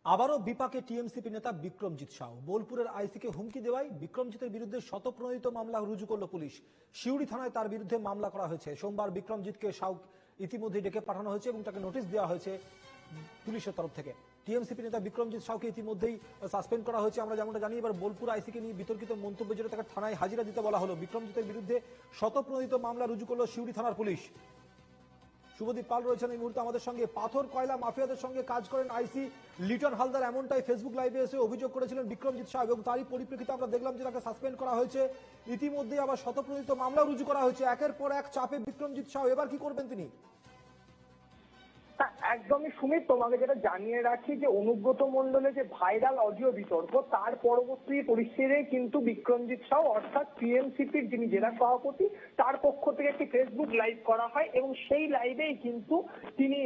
আবারও বিপাকে টিএমসিপি নেতা বিক্রমজিৎ সাউ। বোলপুরের আইসিকে হুমকি দেওয়ায় বিক্রমজিতের বিরুদ্ধে শতপ্রণোদিত মামলা রুজু করল পুলিশ। সিউড়ি থানায় তার বিরুদ্ধে মামলা করা হয়েছে। সোমবার বিক্রমজিৎকে সাউ ইতিমধ্যে ডেকে পাঠানো হয়েছে এবং তাকে নোটিশ দেওয়া হয়েছে পুলিশের তরফ থেকে। টিএমসিপি নেতা বিক্রমজিৎ সাউকে ইতিমধ্যেই সাসপেন্ড করা হয়েছে। আমরা যেমনটা জানি, এবার বোলপুর আইসিকে নিয়ে বিতর্কিত মন্তব্যের জন্য তাকে থানায় হাজিরা দিতে বলা হলো। বিক্রমজিতের বিরুদ্ধে শতপ্রণোদিত মামলা রুজু করল সিউড়ি থানার পুলিশ। শুভদীপ পাল রয়েছেন এই মুহূর্তে আমাদের সঙ্গে। পাথর কয়লা মাফিয়াদের সঙ্গে কাজ করেন আইসি লিটন হালদার, এমনটাই ফেসবুক লাইভে এসে অভিযোগ করেছিলেন বিক্রমজিৎ সাউ, এবং তারই পরিপ্রেক্ষিতে আমরা দেখলাম যে তাকে সাসপেন্ড করা হয়েছে। ইতিমধ্যে আবার শতপ্রণোদিত মামলা রুজু করা হয়েছে। একের পর এক চাপে বিক্রমজিৎ সাউ, এবার কি করবেন তিনি? একদমই সুমিত, তোমাকে যেটা জানিয়ে রাখি যে অনুব্রত মণ্ডলের যে ভাইরাল অডিও বিতর্ক, তার পরবর্তী পরিস্থিতিতে কিন্তু বিক্রমজিৎ সাউ অর্থাৎ টিএমসিপির যিনি জেলা সভাপতি, তার পক্ষ থেকে একটি ফেসবুক লাইভ করা হয় এবং সেই লাইভেই কিন্তু তিনি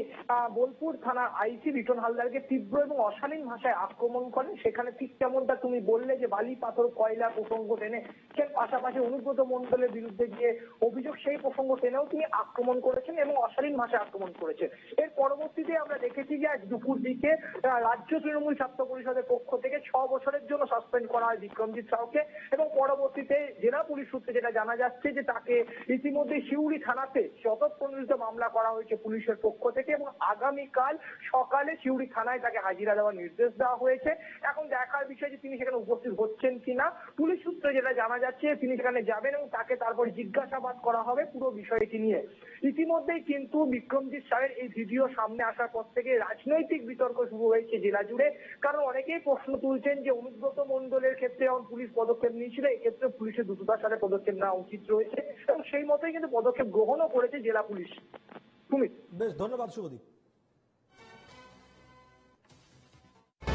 বোলপুর থানার আইসি লিটন হালদারকে তীব্র এবং অশালীন ভাষায় আক্রমণ করেন। সেখানে ঠিক যেমনটা তুমি বললে যে বালি পাথর কয়লা প্রসঙ্গ টেনে, সে পাশাপাশি অনুব্রত মণ্ডলের বিরুদ্ধে যে অভিযোগ সেই প্রসঙ্গ টেনেও তিনি আক্রমণ করেছেন এবং অশালীন ভাষায় আক্রমণ করেছেন। এর পরবর্তীতে আমরা দেখেছি যে আজ দুপুর দিকে রাজ্য তৃণমূল ছাত্র পরিষদের পক্ষ থেকে 6 বছরের জন্য সাসপেন্ড করা হয় বিক্রমজিৎ সাউকে, এবং পরবর্তীতে জেলা পুলিশ সূত্রে যেটা জানা যাচ্ছে যে তাকে ইতিমধ্যে সিউড়ি থানাতে শতপ্রণোদিত মামলা করা হয়েছে পুলিশের পক্ষ থেকে, এবং আগামীকাল সকালে সিউড়ি থানায় তাকে হাজিরা দেওয়ার নির্দেশ দেওয়া হয়েছে। এখন দেখার বিষয় যে তিনি সেখানে উপস্থিত হচ্ছেন কিনা। পুলিশ সূত্রে যেটা জানা যাচ্ছে তিনি সেখানে যাবেন এবং তাকে তারপর জিজ্ঞাসাবাদ করা হবে পুরো বিষয়টি নিয়ে। ইতিমধ্যেই কিন্তু বিক্রমজিৎ সাউয়ের এই ভিডিও সামনে আসার পর থেকে রাজনৈতিক বিতর্ক শুরু হয়েছে জেলা জুড়ে, কারণ অনেকেই প্রশ্ন তুলছেন যে অনুব্রত মণ্ডলের ক্ষেত্রে যখন পুলিশ পদক্ষেপ নিয়েছিল, এক্ষেত্রে পুলিশের দ্রুততার সাথে পদক্ষেপ নেওয়া উচিত রয়েছে এবং সেই মতোই কিন্তু পদক্ষেপ গ্রহণও করেছে জেলা পুলিশ। সুমিত, বেশ, ধন্যবাদ শুভদীপ।